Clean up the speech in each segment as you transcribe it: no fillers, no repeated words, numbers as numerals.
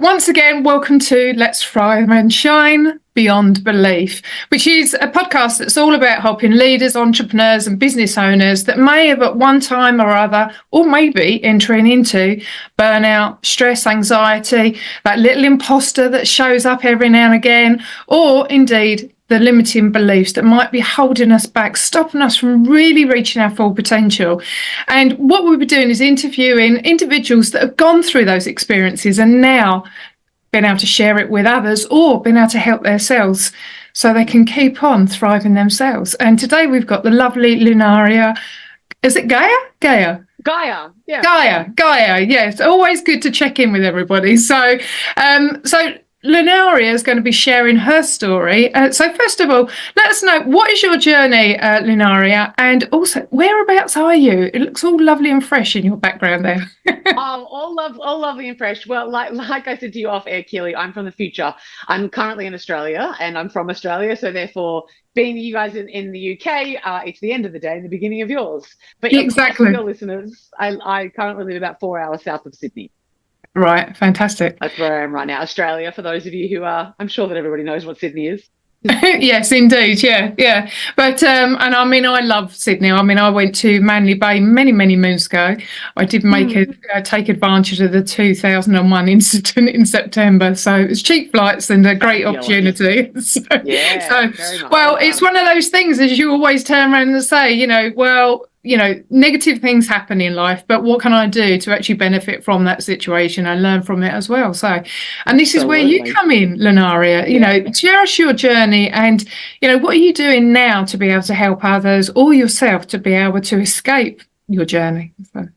once again, welcome to Let's Thrive and Shine Beyond Belief, which is a podcast that's all about helping leaders, entrepreneurs and business owners that may have at one time or other, or maybe entering into burnout, stress, anxiety, that little impostor that shows up every now and again, or indeed the limiting beliefs that might be holding us back, stopping us from really reaching our full potential. And what we'll be doing is interviewing individuals that have gone through those experiences and now been able to share it with others or been able to help themselves so they can keep on thriving themselves. And today we've got the lovely Lunaria. Is it Gaya? Gaya. Gaya, yeah. Gaya, yeah. It's always good to check in with everybody. So Lunaria is going to be sharing her story. So first of all, let us know, what is your journey, Lunaria, and also whereabouts are you? It looks all lovely and fresh in your background there. all lovely and fresh. Well, like I said to you off air, Keely, I'm from the future. I'm currently in Australia, and I'm from Australia, so therefore, being you guys in the UK, it's the end of the day and the beginning of yours. But exactly, for your listeners, I currently live about 4 hours south of Sydney. Right, fantastic. That's where I am right now. Australia, for those of you who are, I'm sure that everybody knows what Sydney is. Yes, indeed. Yeah. But, and I mean, I love Sydney. I mean, I went to Manly Bay many moons ago. I did take advantage of the 2001 incident in September. So it was cheap flights and a great opportunity. Well, it's one of those things, as you always turn around and say, negative things happen in life, but what can I do to actually benefit from that situation and learn from it as well? So, and this is where you come in, Lunaria, share us your journey and, what are you doing now to be able to help others or yourself to be able to escape your journey? So.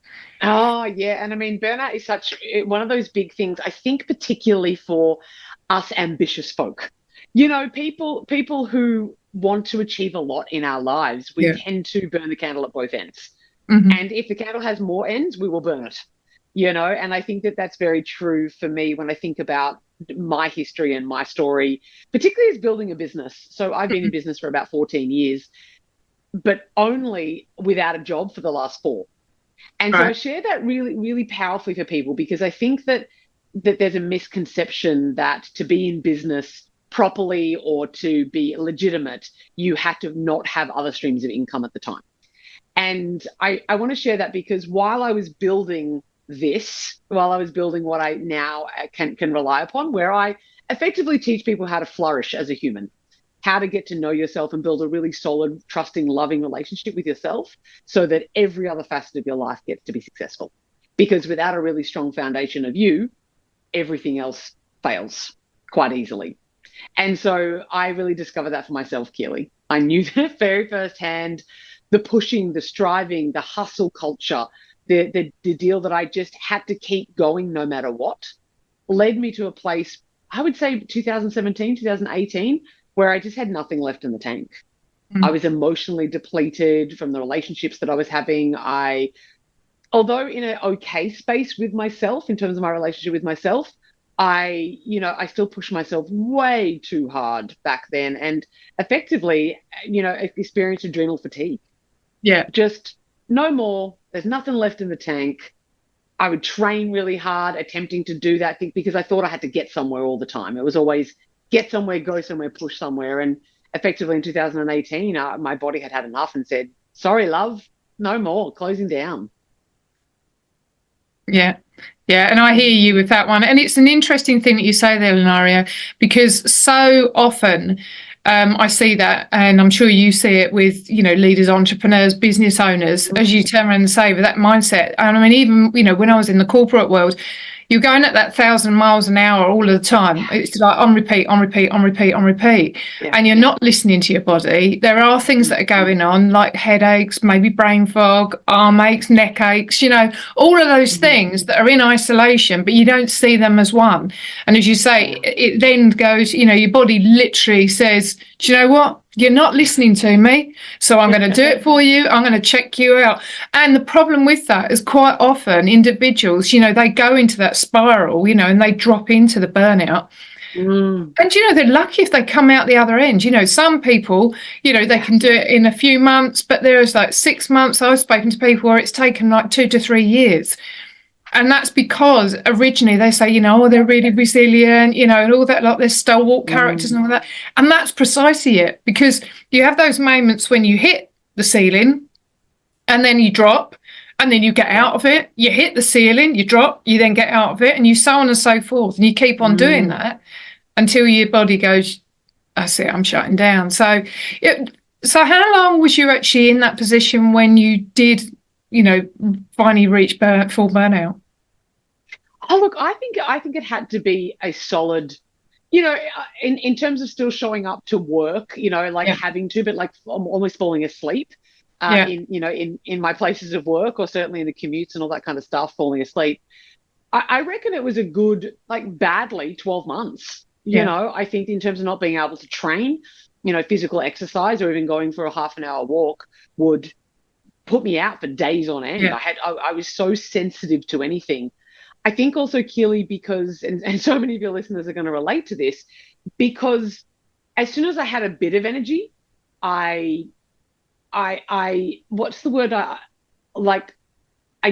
Oh, yeah. And I mean, burnout is such one of those big things, I think, particularly for us ambitious folk. People who want to achieve a lot in our lives, we tend to burn the candle at both ends. Mm-hmm. And if the candle has more ends, we will burn it, and I think that that's very true for me when I think about my history and my story, particularly as building a business. So I've been in business for about 14 years, but only without a job for the last 4. And so I share that really, really powerfully for people, because I think that there's a misconception that to be in business properly or to be legitimate, you had to not have other streams of income at the time. And I want to share that because while I was building what I now can rely upon, where I effectively teach people how to flourish as a human, how to get to know yourself and build a really solid, trusting, loving relationship with yourself so that every other facet of your life gets to be successful. Because without a really strong foundation of you, everything else fails quite easily. And so I really discovered that for myself, Keely. I knew that very firsthand, the pushing, the striving, the hustle culture, the deal that I just had to keep going no matter what, led me to a place, I would say 2017, 2018, where I just had nothing left in the tank. Mm-hmm. I was emotionally depleted from the relationships that I was having. Although in an okay space with myself, in terms of my relationship with myself, I still pushed myself way too hard back then and effectively, experienced adrenal fatigue. Yeah. Just no more. There's nothing left in the tank. I would train really hard, attempting to do that thing because I thought I had to get somewhere all the time. It was always get somewhere, go somewhere, push somewhere. And effectively in 2018, my body had enough and said, sorry, love, no more, closing down. Yeah, and I hear you with that one. And it's an interesting thing that you say there, Lunaria, because so often I see that, and I'm sure you see it with, leaders, entrepreneurs, business owners, as you turn around and say, with that mindset. And I mean, even, when I was in the corporate world, you're going at that 1,000 miles an hour all of the time. It's like on repeat. Yeah. And you're not listening to your body. There are things that are going on, like headaches, maybe brain fog, arm aches, neck aches, all of those things that are in isolation, but you don't see them as one. And as you say, it then goes, your body literally says, do you know what? You're not listening to me, so I'm going to do it for you. I'm going to check you out. And the problem with that is quite often individuals, they go into that spiral, and they drop into the burnout. And, they're lucky if they come out the other end. Some people, they can do it in a few months, but there's like 6 months. I've spoken to people where it's taken like 2 to 3 years. And that's because originally they say, oh, they're really resilient, and all that, like they're stalwart characters and all that. And that's precisely it, because you have those moments when you hit the ceiling and then you drop and then you get out of it. You hit the ceiling, you drop, you then get out of it, and you so on and so forth. And you keep on doing that until your body goes, that's it, I'm shutting down. So how long was you actually in that position when you did, finally reach full burnout? Oh, look, I think it had to be a solid, in terms of still showing up to work, having to, but like almost falling asleep in my places of work, or certainly in the commutes and all that kind of stuff, falling asleep. I reckon it was a good, badly 12 months. I think in terms of not being able to train, physical exercise or even going for a half an hour walk would put me out for days on end. Yeah. I was so sensitive to anything. I think also, Keely, because, and so many of your listeners are going to relate to this, because as soon as I had a bit of energy, I what's the word? I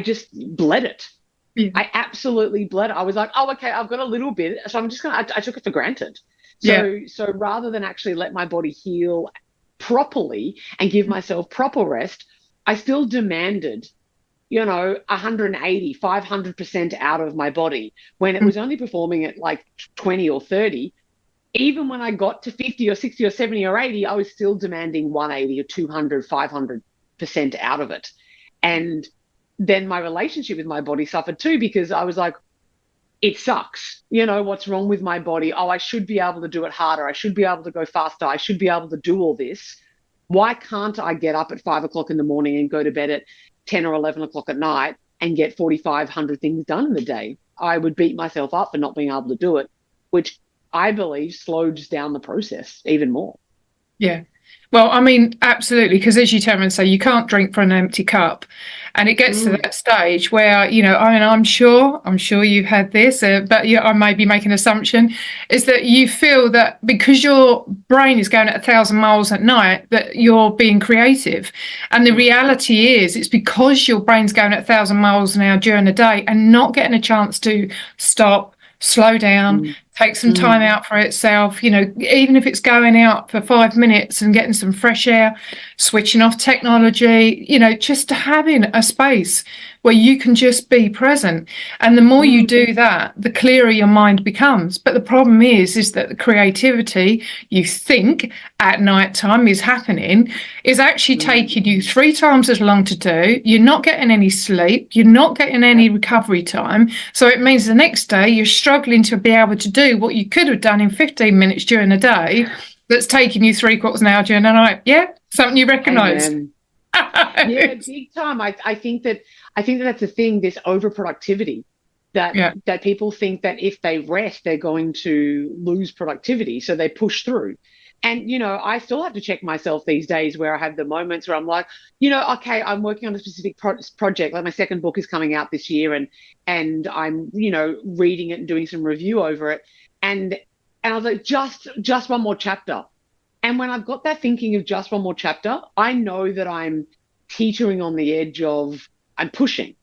just bled it. Yeah. I absolutely bled it. I was like, oh, okay, I've got a little bit, so I'm just I took it for granted. So rather than actually let my body heal properly and give myself proper rest, I still demanded, 180, 500% out of my body when it was only performing at 20 or 30. Even when I got to 50 or 60 or 70 or 80, I was still demanding 180 or 200, 500% out of it. And then my relationship with my body suffered too, because I was like, it sucks. What's wrong with my body? Oh, I should be able to do it harder. I should be able to go faster. I should be able to do all this. Why can't I get up at 5 o'clock in the morning and go to bed at 10 or 11 o'clock at night and get 4,500 things done in the day? I would beat myself up for not being able to do it, which I believe slows down the process even more. Yeah. Well, I mean, absolutely, because as you tell me, say you can't drink from an empty cup, and it gets to that stage where I'm sure you've had this, but I may be making an assumption, is that you feel that because your brain is going at 1,000 miles at night that you're being creative, and the reality is it's because your brain's going at 1,000 miles an hour during the day and not getting a chance to stop, slow down, take some time out for itself, even if it's going out for 5 minutes and getting some fresh air, switching off technology, just having a space where you can just be present. And the more you do that, the clearer your mind becomes. But the problem is that the creativity you think at night time is happening is actually taking you 3 times as long to do. You're not getting any sleep. You're not getting any recovery time. So it means the next day you're struggling to be able to do what you could have done in 15 minutes during the day that's taking you 3/4 an hour during the night. Yeah? Something you recognise. Yeah, big time. I think that's the thing, this overproductivity, that people think that if they rest, they're going to lose productivity. So they push through. And, I still have to check myself these days where I have the moments where I'm like, okay, I'm working on a specific project. Like my second book is coming out this year, and I'm, reading it and doing some review over it. And I was like, just one more chapter. And when I've got that thinking of just one more chapter, I know that I'm teetering on the edge of I'm pushing.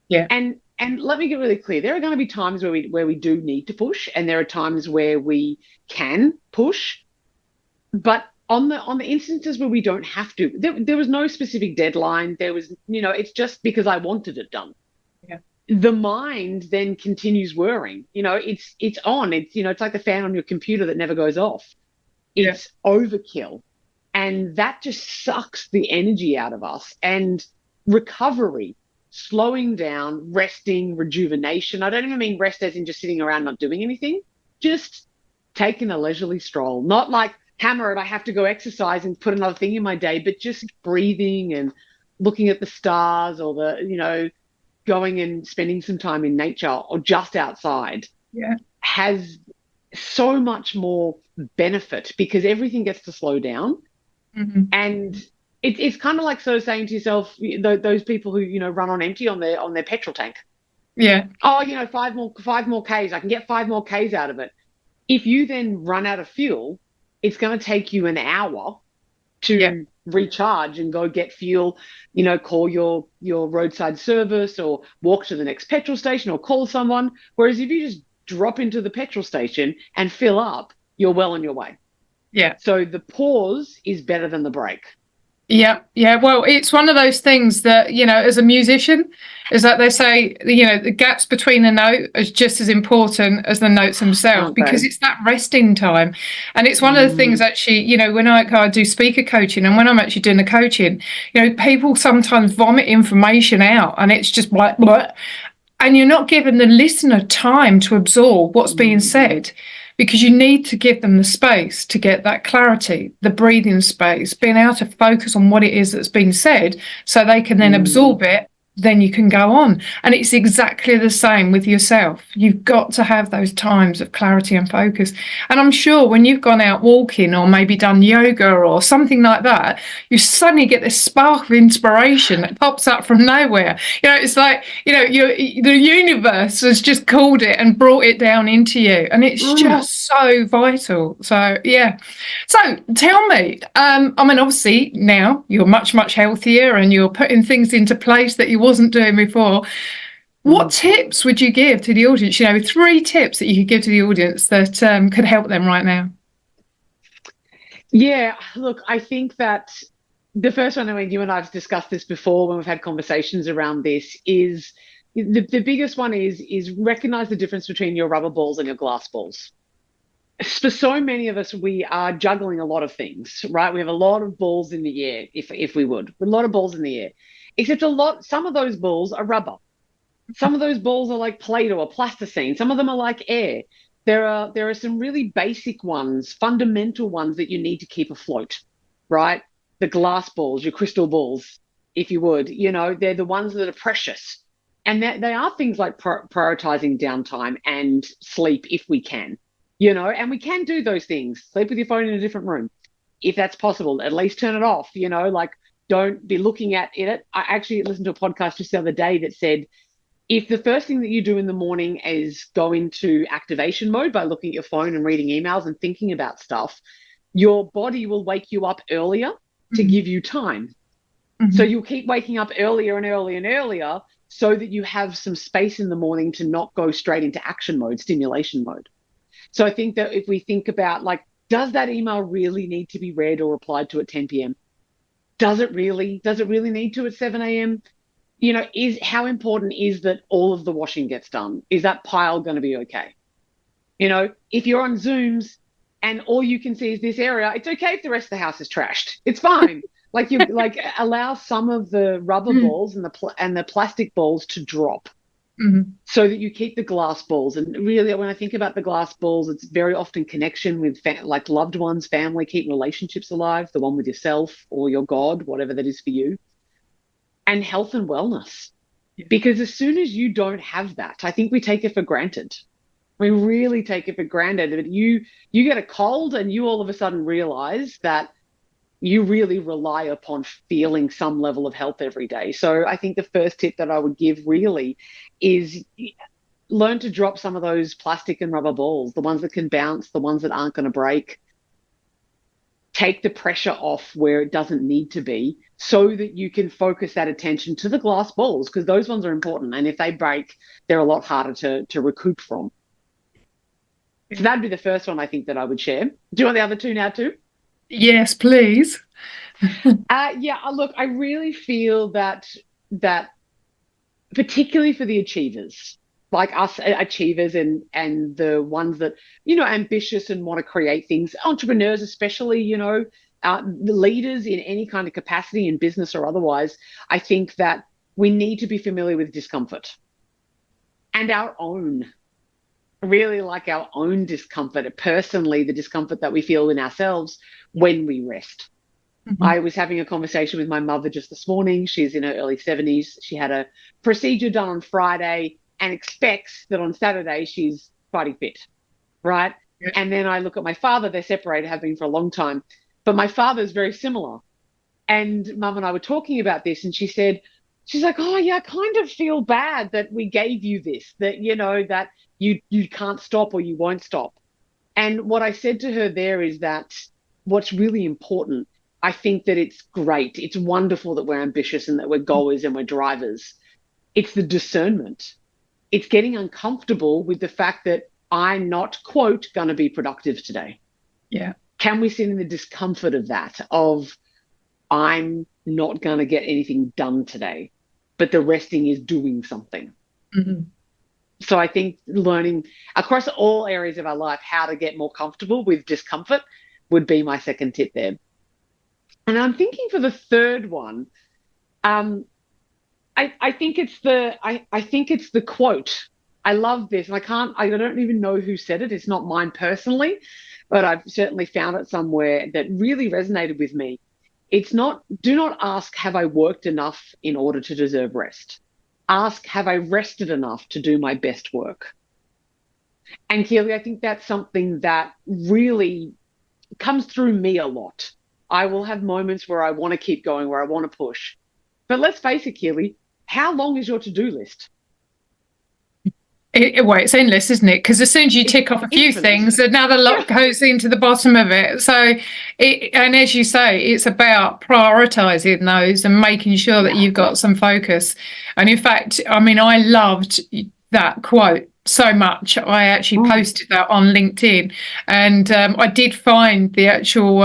Yeah. And let me get really clear. There are going to be times where we do need to push, and there are times where we can push. But on the instances where we don't have to, there was no specific deadline. There was, it's just because I wanted it done. Yeah. The mind then continues worrying. It's on. It's like the fan on your computer that never goes off. It's overkill. And that just sucks the energy out of us. And recovery, slowing down, resting, rejuvenation. I don't even mean rest as in just sitting around not doing anything. Just taking a leisurely stroll. Not like, hammer it, I have to go exercise and put another thing in my day, but just breathing and looking at the stars, or going and spending some time in nature or just outside has so much more benefit, because everything gets to slow down. And it's kind of like sort of saying to yourself, those people who, run on empty on their petrol tank. Yeah. Oh, 5 more Ks. I can get 5 more Ks out of it. If you then run out of fuel, it's going to take you an hour to recharge and go get fuel, call your roadside service or walk to the next petrol station or call someone. Whereas if you just drop into the petrol station and fill up, you're well on your way. Yeah. So the pause is better than the break. Yeah, yeah. Well, it's one of those things that, as a musician, is that they say, the gaps between the note is just as important as the notes themselves, because it's that resting time. And it's one of the things actually, when I do speaker coaching and when I'm actually doing the coaching, people sometimes vomit information out and it's just like, what? And you're not giving the listener time to absorb what's being said, because you need to give them the space to get that clarity, the breathing space, being able to focus on what it is that's been said so they can then absorb it. Then you can go on. And it's exactly the same with yourself. You've got to have those times of clarity and focus. And I'm sure when you've gone out walking or maybe done yoga or something like that, you suddenly get this spark of inspiration that pops up from nowhere. It's like, the universe has just called it and brought it down into you. And it's just so vital. So, yeah. So tell me, obviously now you're much, much healthier and you're putting things into place that you wasn't doing before. What tips would you give to the audience? 3 tips that you could give to the audience that could help them right now. Yeah, look, I think that the first one, you and I have discussed this before when we've had conversations around this, is the biggest one is recognize the difference between your rubber balls and your glass balls. For so many of us, we are juggling a lot of things, right? We have a lot of balls in the air, if we would, a lot of balls in the air. Except some of those balls are rubber. Some of those balls are like Play-Doh or plasticine. Some of them are like air. There are some really basic ones, fundamental ones that you need to keep afloat, right? The glass balls, your crystal balls, if you would, they're the ones that are precious. And they are things like prioritizing downtime and sleep if we can, and we can do those things. Sleep with your phone in a different room. If that's possible, at least turn it off, don't be looking at it. I actually listened to a podcast just the other day that said, if the first thing that you do in the morning is go into activation mode by looking at your phone and reading emails and thinking about stuff, your body will wake you up earlier to give you time. So you'll keep waking up earlier and earlier and earlier so that you have some space in the morning to not go straight into action mode, stimulation mode. So I think that if we think about, does that email really need to be read or replied to at 10 p.m.? Does it really need to at 7 a.m.? How important is that all of the washing gets done? Is that pile going to be okay? If you're on Zooms and all you can see is this area, it's okay if the rest of the house is trashed. It's fine. Allow some of the rubber balls and the plastic balls to drop. So that you keep the glass balls. And really, when I think about the glass balls, it's very often connection with loved ones, family, keep relationships alive, the one with yourself or your God, whatever that is for you, and health and wellness. Yeah. Because as soon as you don't have that, I think we take it for granted. We really take it for granted. That you get a cold and you all of a sudden realize that you really rely upon feeling some level of health every day. So I think the first tip that I would give really is learn to drop some of those plastic and rubber balls, the ones that can bounce, the ones that aren't going to break. Take the pressure off where it doesn't need to be so that you can focus that attention to the glass balls, because those ones are important. And if they break, they're a lot harder to recoup from. So that'd be the first one I think that I would share. Do you want the other 2 now too? Yes, please. Look, I really feel that particularly for the achievers, like us achievers and the ones that, ambitious and want to create things, entrepreneurs especially, the leaders in any kind of capacity in business or otherwise, I think that we need to be familiar with discomfort and our own discomfort, personally, the discomfort that we feel in ourselves when we rest. I was having a conversation with my mother just this morning. She's in her early 70s. She had a procedure done on Friday and expects that on Saturday she's fighting fit, right? Yeah. And then I look at my father. They're separated, have been for a long time. But my father's very similar. And Mum and I were talking about this, and she's like, oh, yeah, I kind of feel bad that we gave you this, that, that you can't stop or you won't stop. And what I said to her there is that what's really important I think that it's great. It's wonderful that we're ambitious and that we're goers and we're drivers. It's the discernment. It's getting uncomfortable with the fact that I'm not, quote, going to be productive today. Yeah. Can we sit in the discomfort of that, of I'm not going to get anything done today, but the resting is doing something? Mm-hmm. So I think learning across all areas of our life how to get more comfortable with discomfort would be my second tip there. And I'm thinking for the third one, I think it's the quote. I love this. And I don't even know who said it. It's not mine personally, but I've certainly found it somewhere that really resonated with me. It's not, do not ask, have I worked enough in order to deserve rest? Ask, have I rested enough to do my best work? And Keely, I think that's something that really comes through me a lot. I will have moments where I want to keep going, where I want to push. But let's face it, Keely, how long is your to-do list? Well, it's endless, isn't it? Because as soon as you tick off a few things, another lot goes into the bottom of it. So, and as you say, it's about prioritising those and making sure that you've got some focus. And in fact, I mean, I loved that quote so much. I actually posted that on LinkedIn, and I did find the actual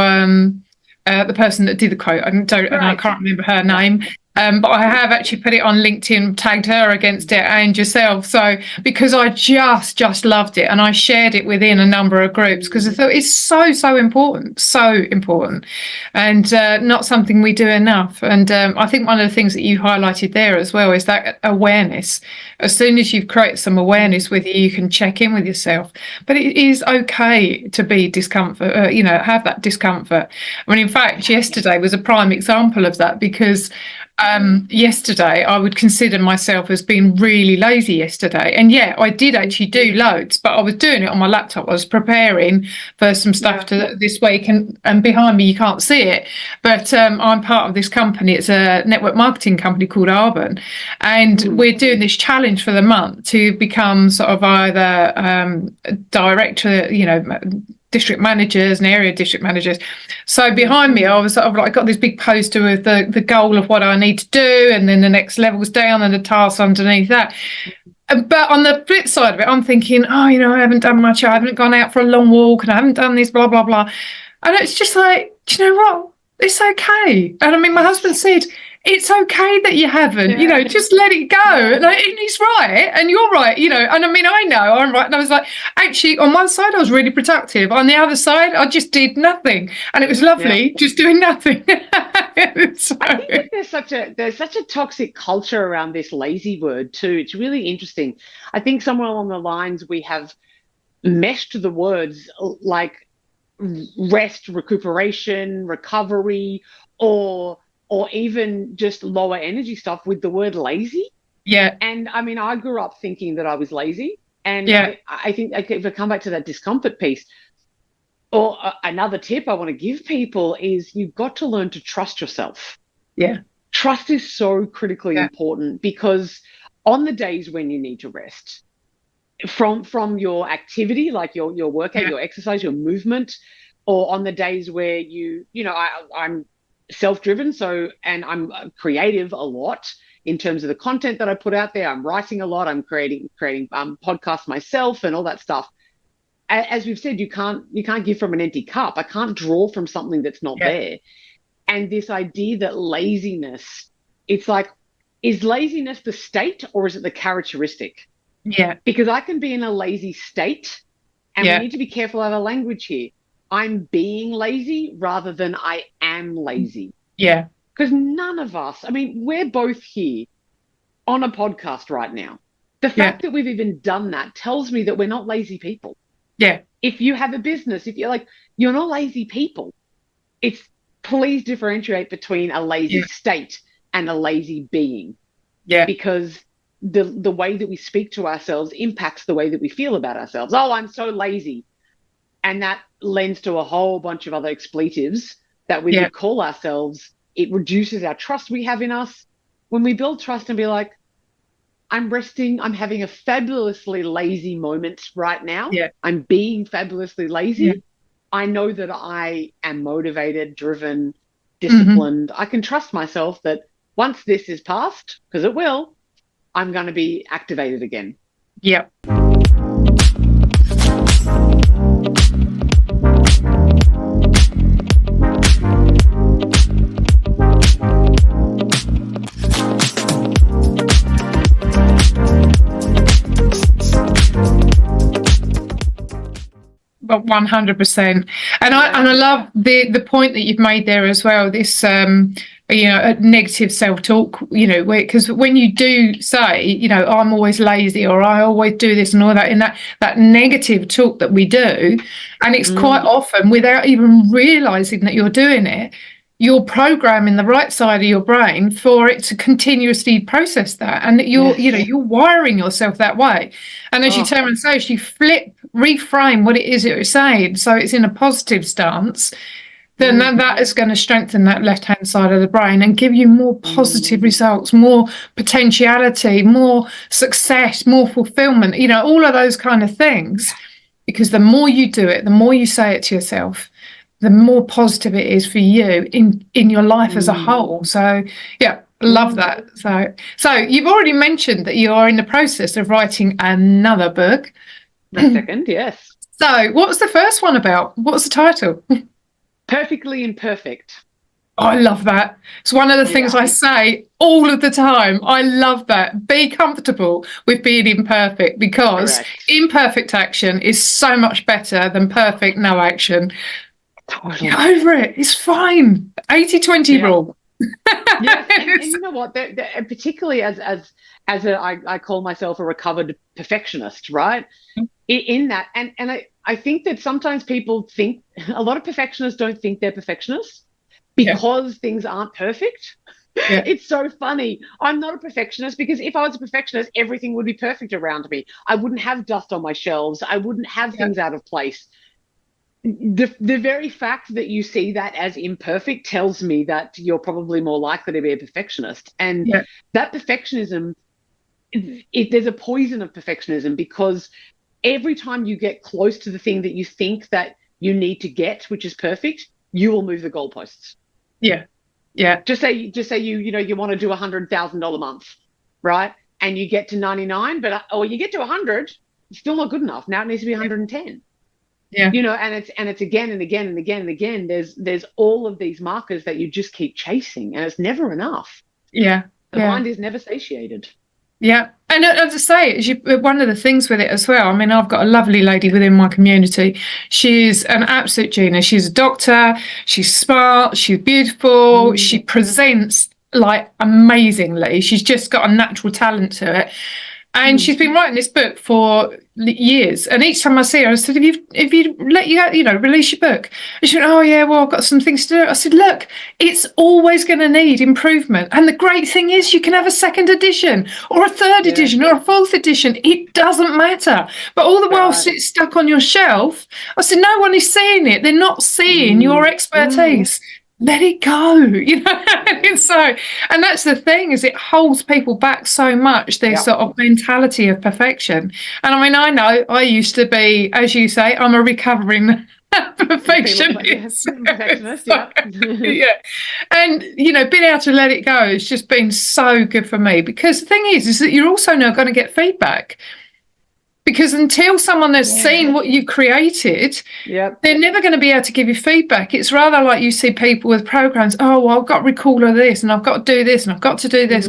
the person that did the quote. And I can't remember her name. But I have actually put it on LinkedIn, tagged her against it and yourself. So because I just loved it, and I shared it within a number of groups because I thought it's so important, and not something we do enough. And I think one of the things that you highlighted there as well is that awareness. As soon as you've created some awareness with you can check in with yourself. But it is okay to be discomfort, have that discomfort. I mean, in fact, yesterday was a prime example of that because yesterday I would consider myself as being really lazy yesterday, and yeah, I did actually do loads, but I was doing it on my laptop. I was preparing for some stuff this week, and behind me you can't see it, but I'm part of this company. It's a network marketing company called Arbon, and we're doing this challenge for the month to become sort of either director, district managers and area district managers. So behind me, I was sort of like got this big poster with the goal of what I need to do, and then the next levels down and the tasks underneath that. But on the flip side of it, I'm thinking, I haven't done much. I haven't gone out for a long walk, and I haven't done this, blah, blah, blah. And it's just like, do you know what? It's okay. And I mean, my husband said, it's okay that you haven't, just let it go. And he's right, and you're right, and I mean, I know I'm right. And I was like, actually, on one side, I was really productive. On the other side, I just did nothing. And it was lovely just doing nothing. So. I think that there's such a toxic culture around this lazy word too. It's really interesting. I think somewhere along the lines, we have meshed the words like rest, recuperation, recovery, or even just lower energy stuff with the word lazy. Yeah. And I mean, I grew up thinking that I was lazy. And I think if I come back to that discomfort piece, or another tip I want to give people is you've got to learn to trust yourself. Yeah. Trust is so critically important, because on the days when you need to rest from your activity, like your workout, your exercise, your movement, or on the days where I'm self-driven, and I'm creative a lot in terms of the content that I put out there. I'm writing a lot. I'm creating podcasts myself and all that stuff. As we've said, you can't give from an empty cup. I can't draw from something that's not there. And this idea that laziness, it's like, is laziness the state or is it the characteristic? Yeah. Because I can be in a lazy state, and we need to be careful of our language here. I'm being lazy rather than I am lazy. Yeah. Because none of us, I mean, we're both here on a podcast right now. The fact that we've even done that tells me that we're not lazy people. Yeah. If you have a business, if you're like, you're not lazy people. Please differentiate between a lazy state and a lazy being. Yeah. Because the way that we speak to ourselves impacts the way that we feel about ourselves. Oh, I'm so lazy. And that lends to a whole bunch of other expletives that we would call ourselves. It reduces our trust we have in us. When we build trust and be like, I'm resting, I'm having a fabulously lazy moment right now. Yeah. I'm being fabulously lazy. Yeah. I know that I am motivated, driven, disciplined. I can trust myself that once this is past, because it will, I'm going to be activated again. Yep. But 100%. And I love the point that you've made there as well. This negative self-talk, because when you do say, I'm always lazy, or I always do this and all that, in that negative talk that we do, and it's quite often without even realizing that you're doing it, you're programming the right side of your brain for it to continuously process that, and that you're wiring yourself that way. And as you turn and say, you reframe what it is you're saying, so it's in a positive stance, then that is going to strengthen that left-hand side of the brain and give you more positive results, more potentiality, more success, more fulfillment, all of those kind of things. Because the more you do it, the more you say it to yourself, the more positive it is for you in your life as a whole. So, yeah, love that. So you've already mentioned that you are in the process of writing another book. The second, yes. So what was the first one about? What was the title? Perfectly Imperfect. Oh, I love that. It's one of the things I say all of the time. I love that. Be comfortable with being imperfect, because imperfect action is so much better than perfect no action. Totally. Get over it. It's fine. 80-20 rule. Yes, and you know what? Particularly as I call myself a recovered perfectionist, right? In that, and I think that sometimes people think, a lot of perfectionists don't think they're perfectionists because things aren't perfect. Yeah. It's so funny. I'm not a perfectionist, because if I was a perfectionist, everything would be perfect around me. I wouldn't have dust on my shelves. I wouldn't have things out of place. The very fact that you see that as imperfect tells me that you're probably more likely to be a perfectionist. And that perfectionism, there's a poison of perfectionism, because every time you get close to the thing that you think that you need to get, which is perfect, you will move the goalposts. Yeah. Just say you want to do $100,000 a month, right? And you get to 99, or you get to 100, it's still not good enough. Now it needs to be 110. Yeah. And it's again and again and again and again. There's all of these markers that you just keep chasing, and it's never enough. Yeah. The mind is never satiated. Yeah. And as I say, one of the things with it as well, I mean, I've got a lovely lady within my community. She's an absolute genius. She's a doctor. She's smart. She's beautiful. She presents like amazingly. She's just got a natural talent to it. And she's been writing this book for years. And each time I see her, I said, if you let you release your book. And she went, oh, yeah, well, I've got some things to do. I said, look, it's always going to need improvement. And the great thing is you can have a second edition or a third edition or a fourth edition. It doesn't matter. But all the while it's stuck on your shelf. I said, no one is seeing it. They're not seeing your expertise. Let it go, and that's the thing, is it holds people back so much, this sort of mentality of perfection. And I mean, I know I used to be, as you say, I'm a recovering perfectionist. And being able to let it go has just been so good for me, because the thing is that you're also now going to get feedback. Because until someone has seen what you created, they're never going to be able to give you feedback. It's rather like you see people with programs, oh, well, I've got to record all of this, and I've got to do this, and I've got to do this.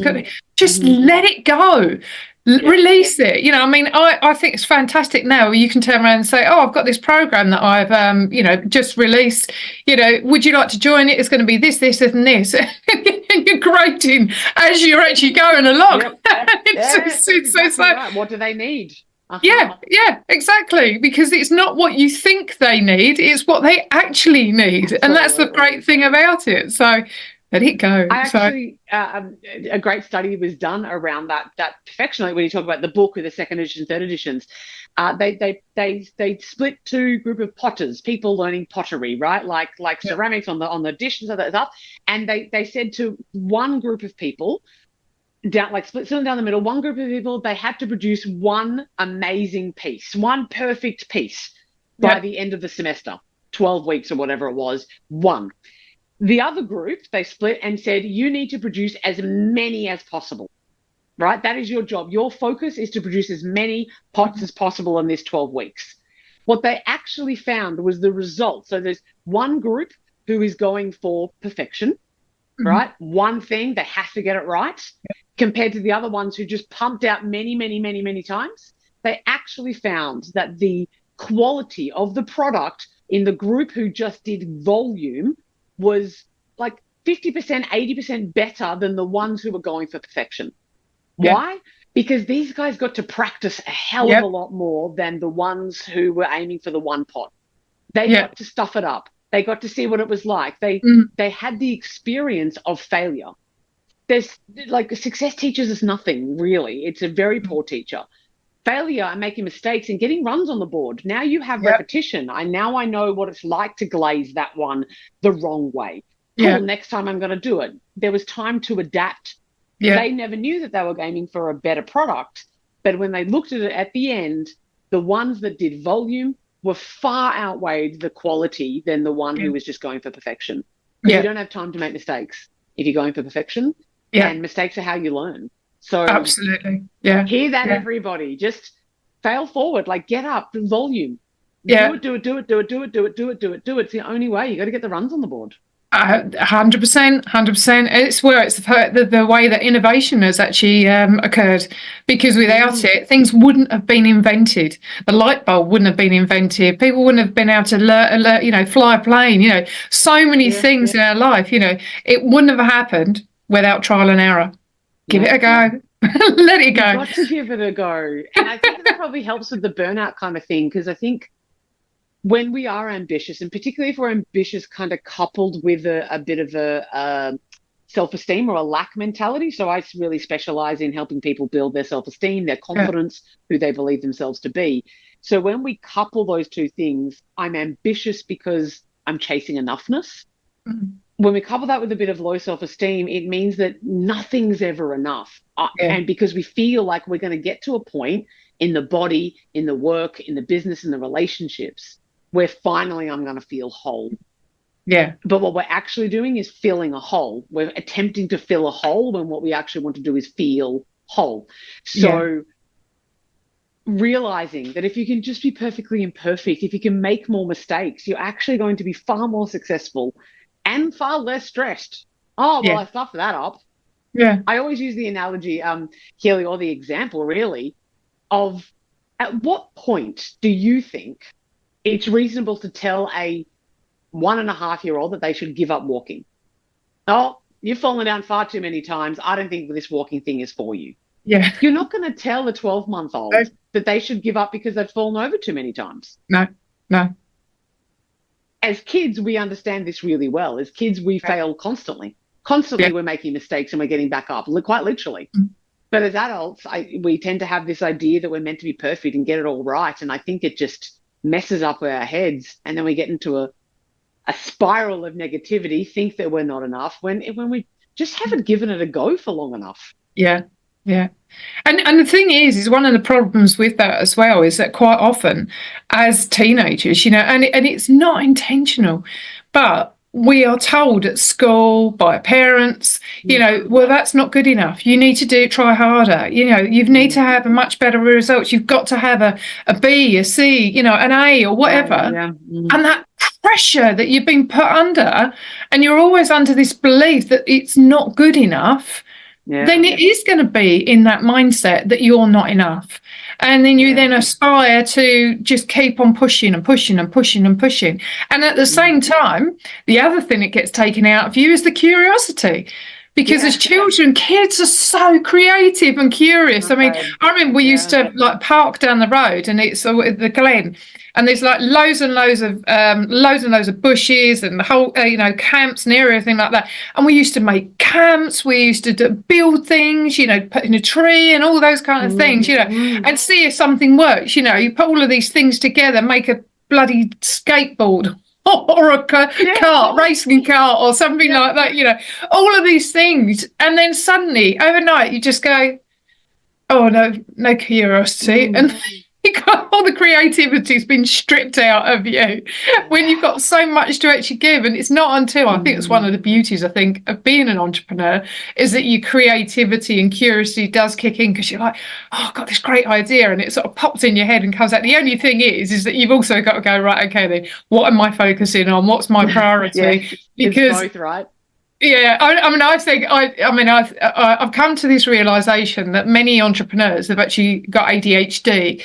Just let it go. Release it. I mean, I think it's fantastic now. You can turn around and say, oh, I've got this program that I've, just released. Would you like to join it? It's going to be this, this, and this. And you're grading as you're actually going along. It's so right. What do they need? Yeah, exactly. Because it's not what you think they need, it's what they actually need. Absolutely. And that's the great thing about it. So let it go. A great study was done around that perfection. Like when you talk about the book with the second edition, third editions, they split two group of potters, people learning pottery, right? Like ceramics on the dishes and that stuff. And they said to one group of people, split them down the middle, one group of people, they had to produce one amazing piece, one perfect piece by the end of the semester, 12 weeks or whatever it was, one. The other group, they split and said, you need to produce as many as possible, right? That is your job. Your focus is to produce as many pots as possible in this 12 weeks. What they actually found was the result. So there's one group who is going for perfection, right? One thing, they have to get it right, compared to the other ones who just pumped out many, many, many, many times. They actually found that the quality of the product in the group who just did volume was like 50%, 80% better than the ones who were going for perfection. Why? Because these guys got to practice a hell of a lot more than the ones who were aiming for the one pot. They got to stuff it up. They got to see what it was like. They had the experience of failure. There's like success teaches us nothing, really. It's a very poor teacher. Failure and making mistakes and getting runs on the board. Now you have repetition. I know what it's like to glaze that one the wrong way. Cool, next time I'm going to do it. There was time to adapt. They never knew that they were aiming for a better product. But when they looked at it at the end, the ones that did volume were far outweighed the quality than the one who was just going for perfection. You don't have time to make mistakes if you're going for perfection. And mistakes are how you learn. So absolutely. Hear that, everybody. Just fail forward. Like, get up, do volume. Do it. It's the only way. You got to get the runs on the board. 100%. It's where it's the way that innovation has actually occurred, because without it, things wouldn't have been invented. The light bulb wouldn't have been invented. People wouldn't have been able to fly a plane. So many things in our life. It wouldn't have happened without trial and error. Give it a go. Let it go. You've got to give it a go. And I think that probably helps with the burnout kind of thing, because I think when we are ambitious, and particularly if we're ambitious kind of coupled with a bit of a self-esteem or a lack mentality. So I really specialize in helping people build their self-esteem, their confidence, who they believe themselves to be. So when we couple those two things, I'm ambitious because I'm chasing enoughness. When we couple that with a bit of low self-esteem, it means that nothing's ever enough. And because we feel like we're going to get to a point in the body, in the work, in the business, in the relationships, where finally I'm going to feel whole. But what we're actually doing is filling a hole. We're attempting to fill a hole when what we actually want to do is feel whole. So realizing that if you can just be perfectly imperfect, if you can make more mistakes, you're actually going to be far more successful and far less stressed. I stuffed that up. I always use the analogy, Keely, or the example really, of at what point do you think it's reasonable to tell a 1.5-year-old that they should give up walking? Oh, you've fallen down far too many times. I don't think this walking thing is for you. You're not going to tell a 12-month-old that they should give up because they've fallen over too many times. No. As kids, we understand this really well. As kids, we fail constantly. We're making mistakes and we're getting back up, quite literally. But as adults, we tend to have this idea that we're meant to be perfect and get it all right. And I think it just messes up our heads, and then we get into a spiral of negativity, think that we're not enough when we just haven't given it a go for long enough. And the thing is one of the problems with that as well is that quite often as teenagers, and it's not intentional, but we are told at school by parents, well, that's not good enough. You need to try harder. You need to have a much better results. You've got to have a B, a C, an A or whatever. And that pressure that you've been put under, and you're always under this belief that it's not good enough, then it is going to be in that mindset that you're not enough. And then you then aspire to just keep on pushing and pushing and pushing and pushing. And at the same time, the other thing that gets taken out of you is the curiosity. Because as children, kids are so creative and curious. I mean, I remember we used to park down the road, and it's the Glen, and there's loads and loads of bushes and the whole camps and everything like that. And we used to make camps. We used to build things, put in a tree and all those kind of things, and see if something works. You put all of these things together, make a bloody skateboard. Or a cart, racing cart or something like that, all of these things. And then suddenly, overnight, you just go, oh, no curiosity. And all the creativity's been stripped out of you when you've got so much to actually give. And it's not until, I think it's one of the beauties, I think, of being an entrepreneur, is that your creativity and curiosity does kick in, because you're like, oh, I've got this great idea, and it sort of pops in your head and comes out. The only thing is that you've also got to go, right, okay, then what am I focusing on? What's my priority? Because it's both, right? Yeah, I mean, I've come to this realization that many entrepreneurs have actually got ADHD,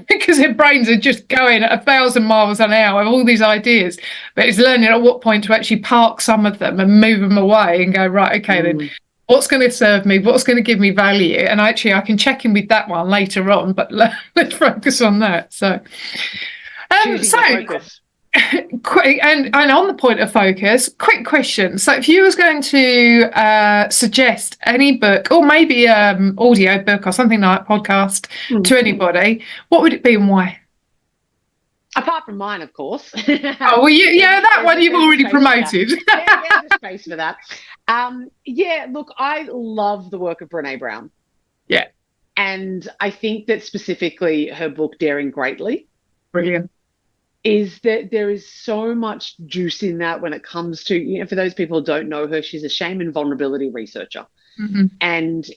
because their brains are just going at 1,000 miles an hour with all these ideas, but it's learning at what point to actually park some of them and move them away and go, right, okay, then what's going to serve me? What's going to give me value? And actually, I can check in with that one later on, but let's focus on that. So, and on the point of focus, quick question. So if you was going to suggest any book, or maybe audio book or something like podcast to anybody, what would it be and why? Apart from mine, of course. Oh, well, that one you've already promoted. There's space for that. Look, I love the work of Brené Brown. Yeah. And I think that specifically her book, Daring Greatly. Brilliant. Is that there is so much juice in that when it comes to, for those people who don't know her, she's a shame and vulnerability researcher. And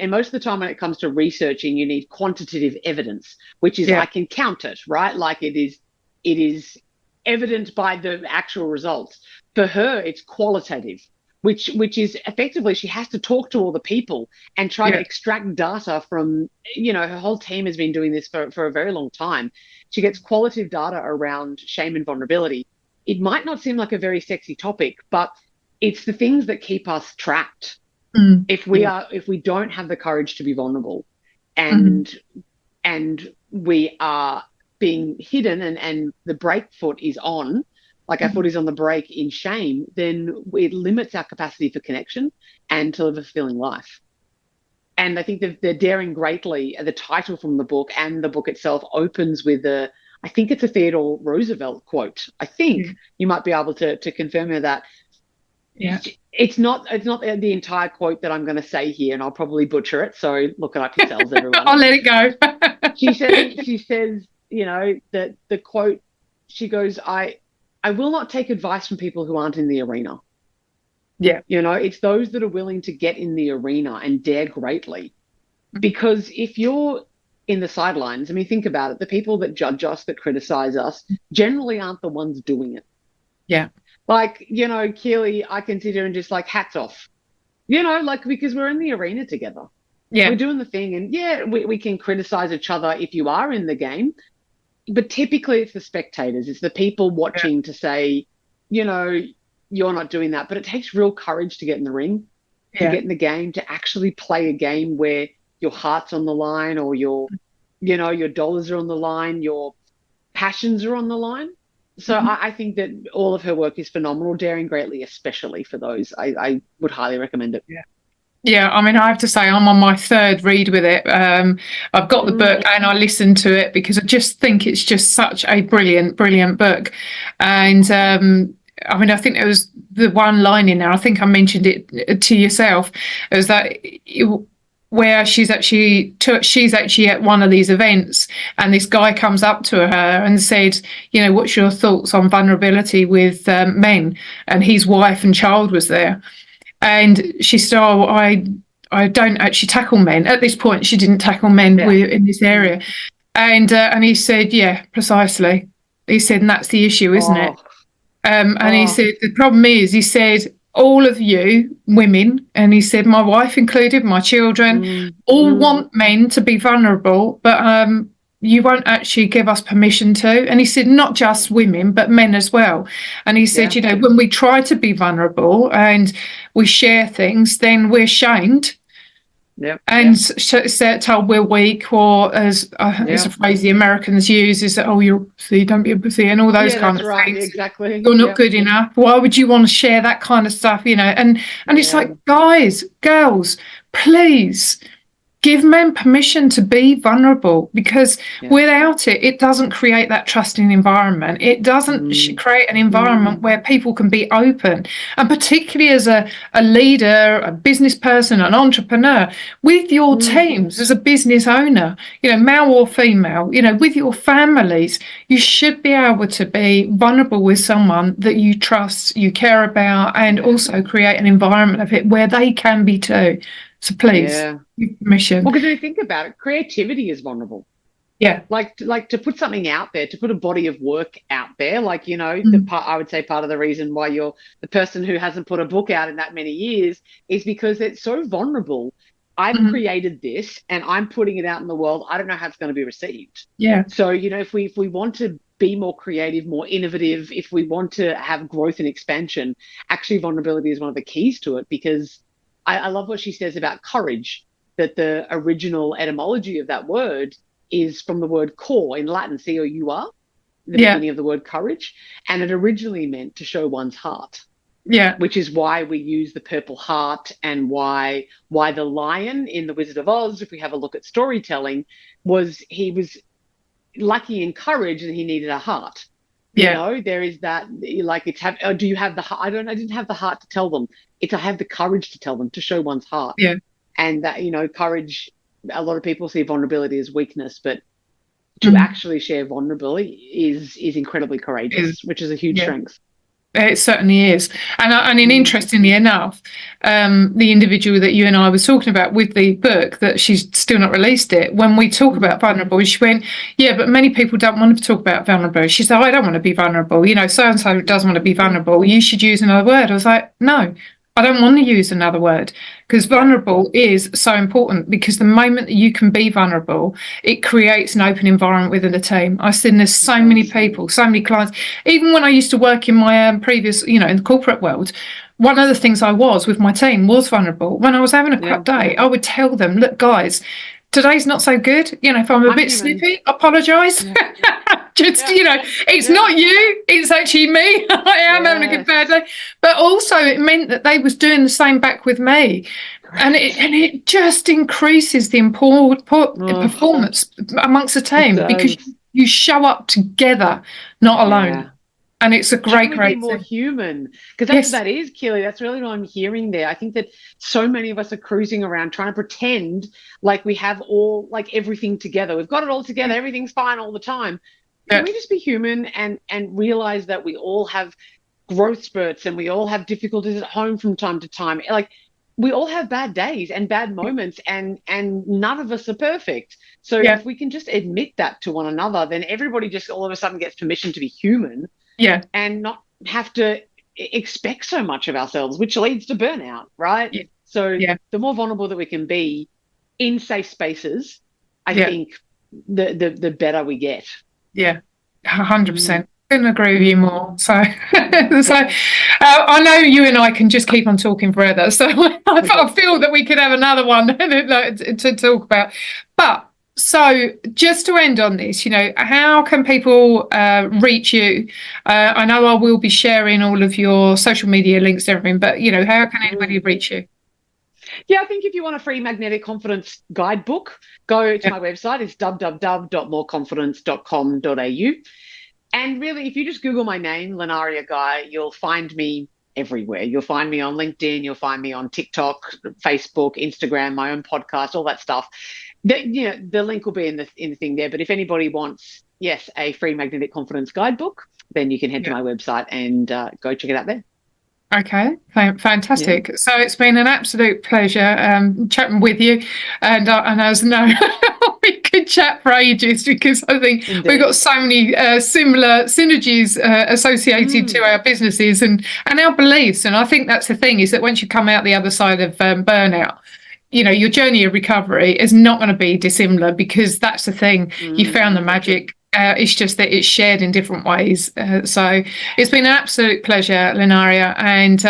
most of the time when it comes to researching, you need quantitative evidence, which is I can count it, right? Like it is evident by the actual results. For her, it's qualitative, which is effectively she has to talk to all the people and try to extract data from, her whole team has been doing this for a very long time. She gets qualitative data around shame and vulnerability. It might not seem like a very sexy topic, but it's the things that keep us trapped. If we don't have the courage to be vulnerable, and we are being hidden, and the brake foot is on, like our foot is on the brake in shame, then it limits our capacity for connection and to live a fulfilling life. And I think the Daring Greatly, the title from the book and the book itself opens with I think it's a Theodore Roosevelt quote. I think you might be able to confirm that. Yeah. It's not the entire quote that I'm going to say here, and I'll probably butcher it. So look it up yourselves, everyone. I'll let it go. She says, that the quote, she goes, I will not take advice from people who aren't in the arena. Yeah. It's those that are willing to get in the arena and dare greatly. Because if you're in the sidelines, I mean, think about it. The people that judge us, that criticize us, generally aren't the ones doing it. Yeah. Like, Keely, I consider, and just like hats off, because we're in the arena together. Yeah. We're doing the thing. And we can criticize each other if you are in the game. But typically it's the spectators. It's the people watching to say, you're not doing that. But it takes real courage to get in the ring, to get in the game, to actually play a game where your heart's on the line, or your dollars are on the line, your passions are on the line. So I think that all of her work is phenomenal. Daring Greatly, especially for those, I would highly recommend it. Yeah, I mean, I have to say I'm on my third read with it. I've got the book and I listened to it because I just think it's just such a brilliant book. And I mean, I think there was the one line in there, I think I mentioned it to yourself, is that where she's actually at one of these events, and this guy comes up to her and said, what's your thoughts on vulnerability with men? And his wife and child was there. And she said, oh, I don't actually tackle men. At this point, she didn't tackle men in this area. And he said, yeah, precisely. He said, and that's the issue, isn't it? And he said, the problem is, he said, all of you women, and he said, my wife included, my children, all want men to be vulnerable, but you won't actually give us permission to. And he said, not just women, but men as well. And he said, when we try to be vulnerable and we share things, then we're shamed. Told we're weak, or as it's a phrase the Americans use, is that, oh, you're pussy, don't be a pussy, and all those kind of things. Exactly. You're not good enough. Why would you want to share that kind of stuff? And it's like, guys, girls, please give men permission to be vulnerable, because without it, it doesn't create that trusting environment. It doesn't create an environment where people can be open. And particularly as a leader, a business person, an entrepreneur, with your teams as a business owner, male or female, with your families, you should be able to be vulnerable with someone that you trust, you care about, and also create an environment of it where they can be too. So please, give permission. Well, because if you think about it, creativity is vulnerable. Yeah. Like to put something out there, to put a body of work out there, like, I would say part of the reason why you're the person who hasn't put a book out in that many years is because it's so vulnerable. I've created this and I'm putting it out in the world. I don't know how it's going to be received. Yeah. So, if we want to be more creative, more innovative, if we want to have growth and expansion, actually vulnerability is one of the keys to it, because I love what she says about courage, that the original etymology of that word is from the word cor in Latin, C-O-U-R, the beginning of the word courage. And it originally meant to show one's heart. Yeah. Which is why we use the purple heart, and why the lion in The Wizard of Oz, if we have a look at storytelling, he was lucky in courage and he needed a heart. There is that, like, do you have the heart? I didn't have the heart to tell them. I have the courage to tell them, to show one's heart. Yeah. And that, courage, a lot of people see vulnerability as weakness, but to actually share vulnerability is incredibly courageous, which is a huge strength. It certainly is. And interestingly enough, the individual that you and I was talking about with the book, that she's still not released it, when we talk about vulnerable, she went, yeah, but many people don't want to talk about vulnerable. She said, I don't want to be vulnerable. So-and-so doesn't want to be vulnerable. You should use another word. I was like, no, I don't want to use another word, because vulnerable is so important, because the moment that you can be vulnerable, it creates an open environment within a team. I've seen there's so many people, so many clients. Even when I used to work in my previous, in the corporate world, one of the things I was with my team was vulnerable. When I was having a crap day, I would tell them, look, guys, today's not so good. If I'm a bit snippy, apologise. It's not you. It's actually me. I am having a good bad day. But also it meant that they was doing the same back with me. And it just increases the performance amongst the team, because you show up together, not alone. And it's a great be more human, because that's what that is, Keely. That's really what I'm hearing there. I think that so many of us are cruising around trying to pretend like we have all, like, everything together. We've got it all together. Everything's fine all the time. Can we just be human and realize that we all have growth spurts and we all have difficulties at home from time to time? Like, we all have bad days and bad moments, and none of us are perfect. So if we can just admit that to one another, then everybody just all of a sudden gets permission to be human. Yeah. And not have to expect so much of ourselves, which leads to burnout, right? Yeah. So the more vulnerable that we can be in safe spaces, I think the better we get. Yeah, 100%. Couldn't agree with you more. So, I know you and I can just keep on talking forever. So I feel that we could have another one to talk about. But so just to end on this, how can people reach you? I know I will be sharing all of your social media links and everything, but, how can anybody reach you? Yeah, I think if you want a free magnetic confidence guidebook, go to my website. It's www.moreconfidence.com.au. And really, if you just Google my name, Lunaria Gaya, you'll find me everywhere. You'll find me on LinkedIn. You'll find me on TikTok, Facebook, Instagram, my own podcast, all that stuff. The link will be in the thing there. But if anybody wants, a free magnetic confidence guidebook, then you can head to my website and go check it out there. Okay, fantastic. Yeah. So it's been an absolute pleasure chatting with you, and as I know, we could chat for ages, because I think we've got so many similar synergies associated to our businesses and our beliefs. And I think that's the thing, is that once you come out the other side of burnout, your journey of recovery is not going to be dissimilar, because that's the thing. You found the magic. It's just that it's shared in different ways. So it's been an absolute pleasure, Lunaria. And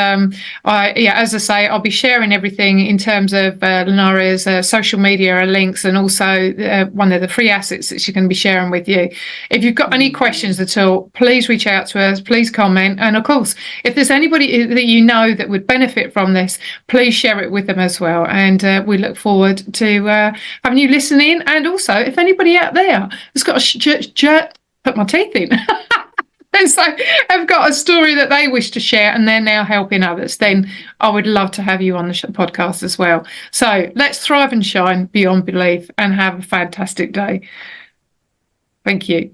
as I say, I'll be sharing everything in terms of Lunaria's social media links, and also one of the free assets that she's going to be sharing with you. If you've got any questions at all, please reach out to us, please comment. And of course, if there's anybody that you know that would benefit from this, please share it with them as well. And we look forward to having you listen in. And also, if anybody out there has got put my teeth in and so have got a story that they wish to share and they're now helping others, then I would love to have you on the podcast as well. So let's thrive and shine beyond belief and have a fantastic day. Thank you.